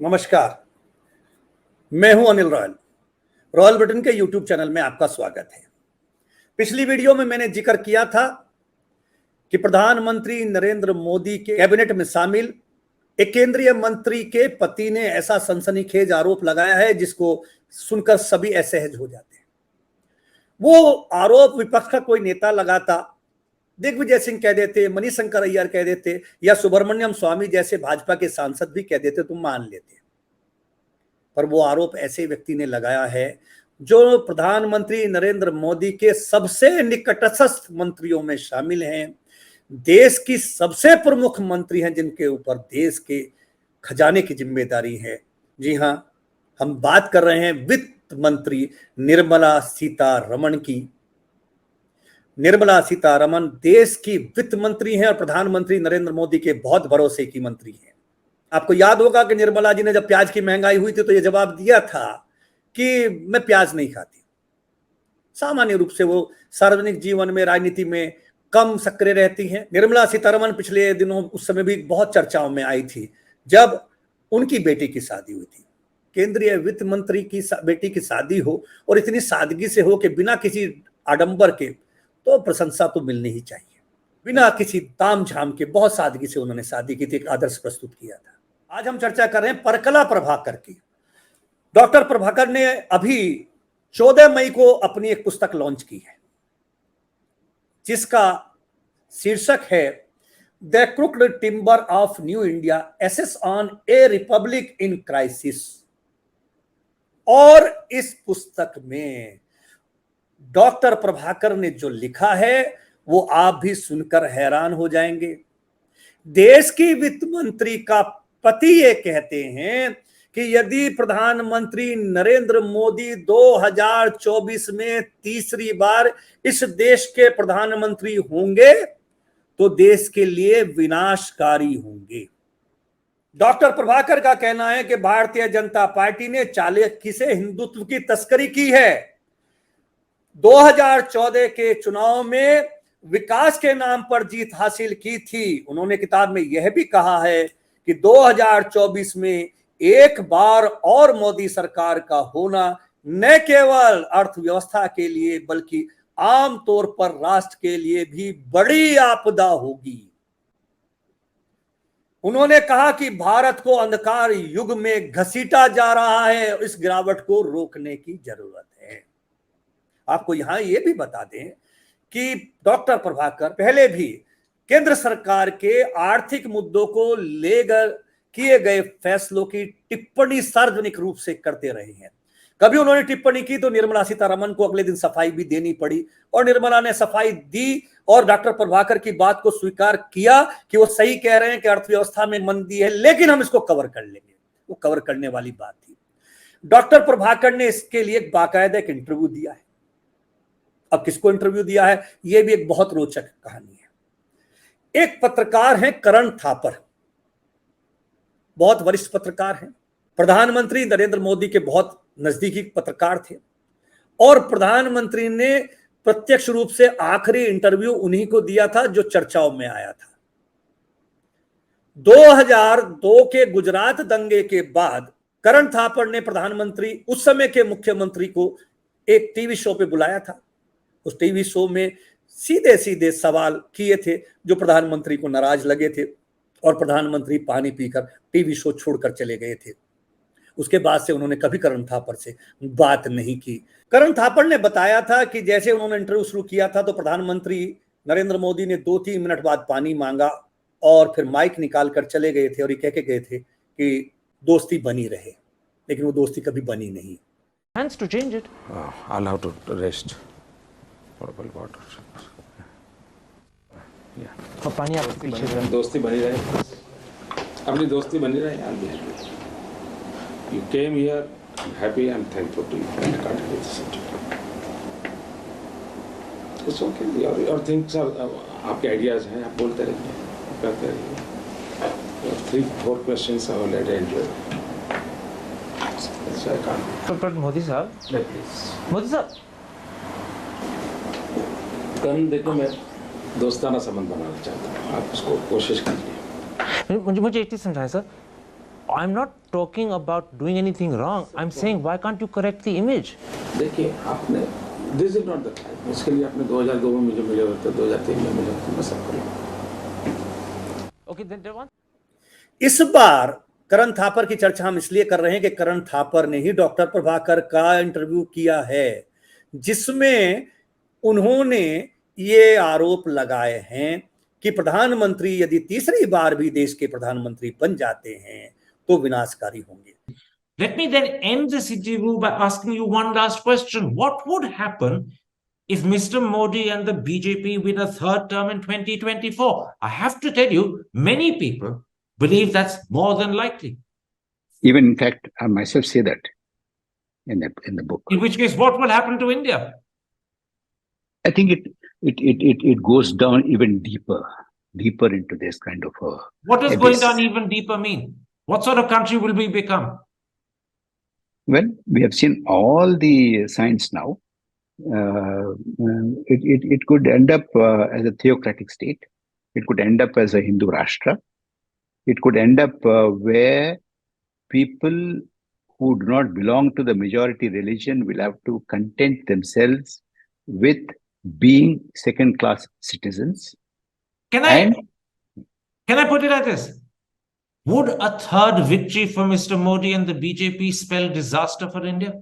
नमस्कार, मैं हूं अनिल रॉयल। रॉयल ब्रिटेन के यूट्यूब चैनल में आपका स्वागत है। पिछली वीडियो में मैंने जिक्र किया था कि प्रधानमंत्री नरेंद्र मोदी के कैबिनेट में शामिल एक केंद्रीय मंत्री के पति ने ऐसा सनसनीखेज आरोप लगाया है जिसको सुनकर सभी असहज हो जाते हैं। वो आरोप विपक्ष का कोई नेता लगाता, दिग्विजय सिंह कह देते, मनीशंकर अय्यर कह देते या सुब्रमण्यम स्वामी जैसे भाजपा के सांसद भी कह देते तो मान लेते। पर वो आरोप ऐसे व्यक्ति ने लगाया है जो प्रधानमंत्री नरेंद्र मोदी के सबसे निकटस्थ मंत्रियों में शामिल हैं, देश की सबसे प्रमुख मंत्री हैं जिनके ऊपर देश के खजाने की जिम्मेदारी है। जी हां, हम बात कर रहे हैं वित्त मंत्री निर्मला सीतारमण की। निर्मला सीतारमण देश की वित्त मंत्री हैं और प्रधानमंत्री नरेंद्र मोदी के बहुत भरोसे की मंत्री हैं। आपको याद होगा कि निर्मला जी ने जब प्याज की महंगाई हुई थी तो यह जवाब दिया था कि मैं प्याज नहीं खाती। सामान्य रूप से वो सार्वजनिक जीवन में, राजनीति में कम सक्रिय रहती हैं। निर्मला सीतारमण पिछले दिनों उस समय भी बहुत चर्चाओं में आई थी जब उनकी बेटी की शादी हुई थी। केंद्रीय वित्त मंत्री की बेटी की शादी हो और इतनी सादगी से हो कि बिना किसी आडंबर के, तो प्रशंसा तो मिलनी ही चाहिए। बिना किसी ताम झाम के बहुत सादगी से उन्होंने शादी की थी, एक आदर्श प्रस्तुत किया था। आज हम चर्चा कर रहे हैं परकला प्रभाकर की। डॉक्टर प्रभाकर ने अभी 14 मई को अपनी एक पुस्तक लॉन्च की है जिसका शीर्षक है the crooked timber of new India, essays on a republic in crisis. और इस पुस्तक में डॉक्टर प्रभाकर ने जो लिखा है वो आप भी सुनकर हैरान हो जाएंगे। देश की वित्त मंत्री का पति ये कहते हैं कि यदि प्रधानमंत्री नरेंद्र मोदी 2024 में तीसरी बार इस देश के प्रधानमंत्री होंगे तो देश के लिए विनाशकारी होंगे। डॉक्टर प्रभाकर का कहना है कि भारतीय जनता पार्टी ने चालाकी से हिंदुत्व की तस्करी की है। 2014 के चुनाव में विकास के नाम पर जीत हासिल की थी। उन्होंने किताब में यह भी कहा है कि 2024 में एक बार और मोदी सरकार का होना न केवल अर्थव्यवस्था के लिए बल्कि आम तौर पर राष्ट्र के लिए भी बड़ी आपदा होगी। उन्होंने कहा कि भारत को अंधकार युग में घसीटा जा रहा है और इस गिरावट को रोकने की जरूरत है। आपको यहां यह भी बता दें कि डॉक्टर प्रभाकर पहले भी केंद्र सरकार के आर्थिक मुद्दों को लेकर किए गए फैसलों की टिप्पणी सार्वजनिक रूप से करते रहे हैं। कभी उन्होंने टिप्पणी की तो निर्मला सीतारमण को अगले दिन सफाई भी देनी पड़ी और निर्मला ने सफाई दी और डॉक्टर प्रभाकर की बात को स्वीकार किया कि वो सही कह रहे हैं कि अर्थव्यवस्था में मंदी है, लेकिन हम इसको कवर कर लेंगे। वो कवर करने वाली बात थी। डॉक्टर प्रभाकर ने इसके लिए बाकायदा एक इंटरव्यू दिया है। अब किसको इंटरव्यू दिया है, यह भी एक बहुत रोचक कहानी है। एक पत्रकार हैं करण थापर, बहुत वरिष्ठ पत्रकार हैं, प्रधानमंत्री नरेंद्र मोदी के बहुत नजदीकी पत्रकार थे और प्रधानमंत्री ने प्रत्यक्ष रूप से आखिरी इंटरव्यू उन्हीं को दिया था जो चर्चाओं में आया था। 2002 के गुजरात दंगे के बाद करण थापर ने प्रधानमंत्री, उस समय के मुख्यमंत्री को एक टीवी शो पे बुलाया था। उस टीवी शो में सीधे सीधे सवाल किए थे जो प्रधानमंत्री को नाराज लगे थे और प्रधानमंत्री पानी पीकर टीवी शो छोड़कर चले गए थे। उसके बाद से उन्होंने कभी करण थापर से बात नहीं की। करण थापर ने बताया था कि जैसे उन्होंने इंटरव्यू शुरू किया था तो प्रधानमंत्री नरेंद्र मोदी ने 2-3 मिनट बाद पानी मांगा और फिर माइक निकाल कर चले गए थे और ये कह के गए थे कि दोस्ती बनी रहे, लेकिन वो दोस्ती कभी बनी नहीं। Hands to change it. I'll have to rest. Portable water. Yeah. और पानी आप पीछे दोस्ती बनी रहे, अपनी दोस्ती बनी रहे। I'll be happy. You came here, I'm happy, I'm thankful to you. I can't help the subject. It's okay. Your things are, आपके ideas हैं, आप बोलते रहिए, करते रहिए। Your 3-4 questions I already enjoyed. So I can't. पर मोदी साहब, Please. Modi साहब, करण देखो, मैं दोस्ताना संबंध बनाना चाहता हूँ, आप उसको कोशिश कीजिए। मुझे एक चीज समझाएं sir. I am not talking about doing anything wrong. I'm saying, why can't you correct the image? देखिए आपने this is not the time, इसके लिए आपने 2002 में मुझे मिले होते, 2003 में मिले होते, मैं सब कर लूँगा। Okay, then Devan. इस बार करण थापर की चर्चा हम इसलिए कर रहे हैं कि करण थापर ने ही डॉक्टर प्रभाकर का इंटरव्यू किया है, जिसमें उन्होंने ये आरोप लगाए हैं कि प्रधानमंत्री यदि तीसरी बार भी देश के प्रधानमंत्री बन जाते हैं तो विनाशकारी होंगे। Let me then end this interview by asking you one last question. What would happen if Mr. Modi and the BJP win a third term in 2024? I have to tell you, many people believe that's more than likely. Even in fact, I myself say that in the book. In which case, what will happen to India? I think it goes down even deeper into this kind of a What does abyss. going down even deeper mean? What sort of country will we become? Well, we have seen all the signs now. It could end up as a theocratic state. It could end up as a Hindu Rashtra. It could end up where people who do not belong to the majority religion will have to content themselves with being second-class citizens. Can I put it like this? Would a third victory for Mr. Modi and the BJP spell disaster for India?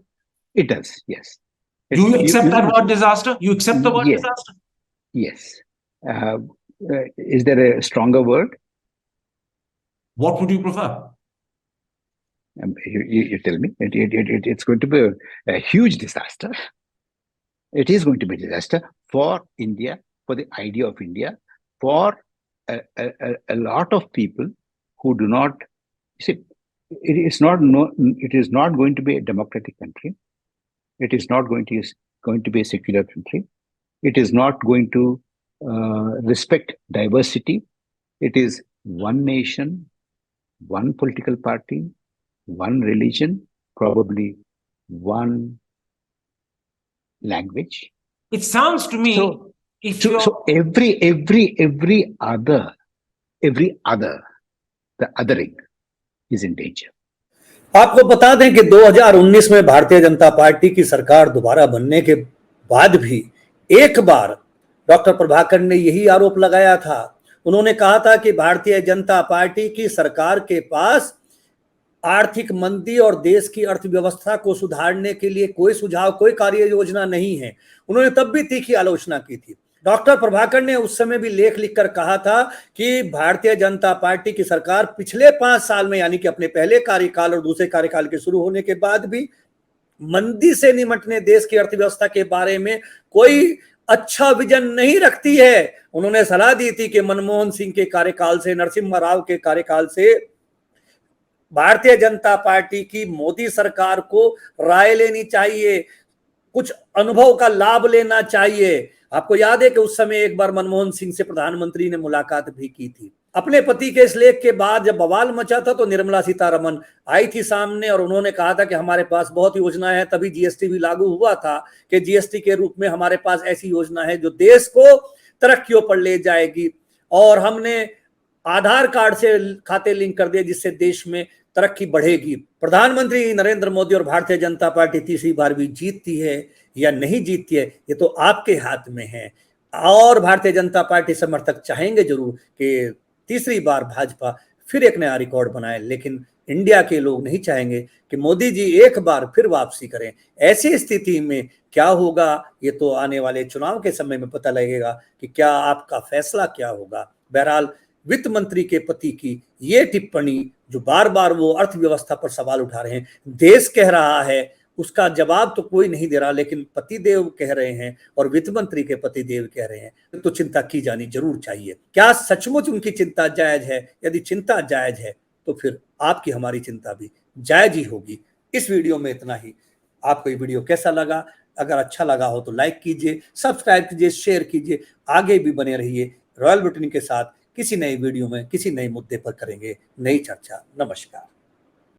It does, yes. Do you accept that word disaster? You accept the word Yes. disaster? Yes. Is there a stronger word? What would you prefer? You tell me. It's going to be a huge disaster. It is going to be a disaster for India, for the idea of India, for a lot of people who do not see. It is not going to be a democratic country. It is not going to be a secular country. It is not going to respect diversity. It is one nation, one political party, one religion, probably one language. It sounds to me So every other, the othering is in danger. आपको बता दें कि 2019 में Bharatiya Janata party की सरकार दोबारा बनने के बाद भी एक बार डॉक्टर प्रभाकर ने यही आरोप लगाया था। उन्होंने कहा था कि भारतीय जनता पार्टी की सरकार के पास आर्थिक मंदी और देश की अर्थव्यवस्था को सुधारने के लिए कोई सुझाव, कोई कार्य योजना नहीं है। उन्होंने तब भी तीखी आलोचना की थी। डॉक्टर प्रभाकर ने उस समय भी लेख लिखकर कहा था कि भारतीय जनता पार्टी की सरकार पिछले 5 साल में, यानी कि अपने पहले कार्यकाल और दूसरे कार्यकाल के शुरू होने के बाद भी, मंदी से निपटने, देश की अर्थव्यवस्था के बारे में कोई अच्छा विजन नहीं रखती है। उन्होंने सलाह दी थी कि मनमोहन सिंह के कार्यकाल से, नरसिम्हा राव के कार्यकाल से भारतीय जनता पार्टी की मोदी सरकार को राय लेनी चाहिए, कुछ अनुभव का लाभ लेना चाहिए। आपको याद है कि उस समय एक बार मनमोहन सिंह से प्रधानमंत्री ने मुलाकात भी की थी। अपने पति के इस लेख के बाद जब बवाल मचा था तो निर्मला सीतारमण आई थी सामने और उन्होंने कहा था कि हमारे पास बहुत योजनाएं हैं। तभी जीएसटी भी लागू हुआ था कि जीएसटी के रूप में हमारे पास ऐसी योजना है जो देश को तरक्कियों पर ले जाएगी, और हमने आधार कार्ड से खाते लिंक कर दिए जिससे देश में तरक्की बढ़ेगी। प्रधानमंत्री नरेंद्र मोदी और भारतीय जनता पार्टी तीसरी बार भी जीतती है या नहीं जीतती है, ये तो आपके हाथ में है। और भारतीय जनता पार्टी समर्थक चाहेंगे जरूर कि तीसरी बार भाजपा फिर एक नया रिकॉर्ड बनाए, लेकिन इंडिया के लोग नहीं चाहेंगे कि मोदी जी एक बार फिर वापसी करें। ऐसी स्थिति में क्या होगा, ये तो आने वाले चुनाव के समय में पता लगेगा कि क्या आपका फैसला क्या होगा। बहरहाल वित्त मंत्री के पति की ये टिप्पणी, जो बार बार वो अर्थव्यवस्था पर सवाल उठा रहे हैं, देश कह रहा है, उसका जवाब तो कोई नहीं दे रहा, लेकिन पतिदेव कह रहे हैं और वित्त मंत्री के पतिदेव कह रहे हैं, तो चिंता की जानी जरूर चाहिए। क्या सचमुच उनकी चिंता जायज है? यदि चिंता जायज है तो फिर आपकी हमारी चिंता भी जायज ही होगी। इस वीडियो में इतना ही। आपको ये वीडियो कैसा लगा? अगर अच्छा लगा हो तो लाइक कीजिए, सब्सक्राइब कीजिए, शेयर कीजिए। आगे भी बने रहिए। रॉयल ब्रिटेन के साथ किसी नई वीडियो में किसी नए मुद्दे पर करेंगे नई चर्चा। नमस्कार।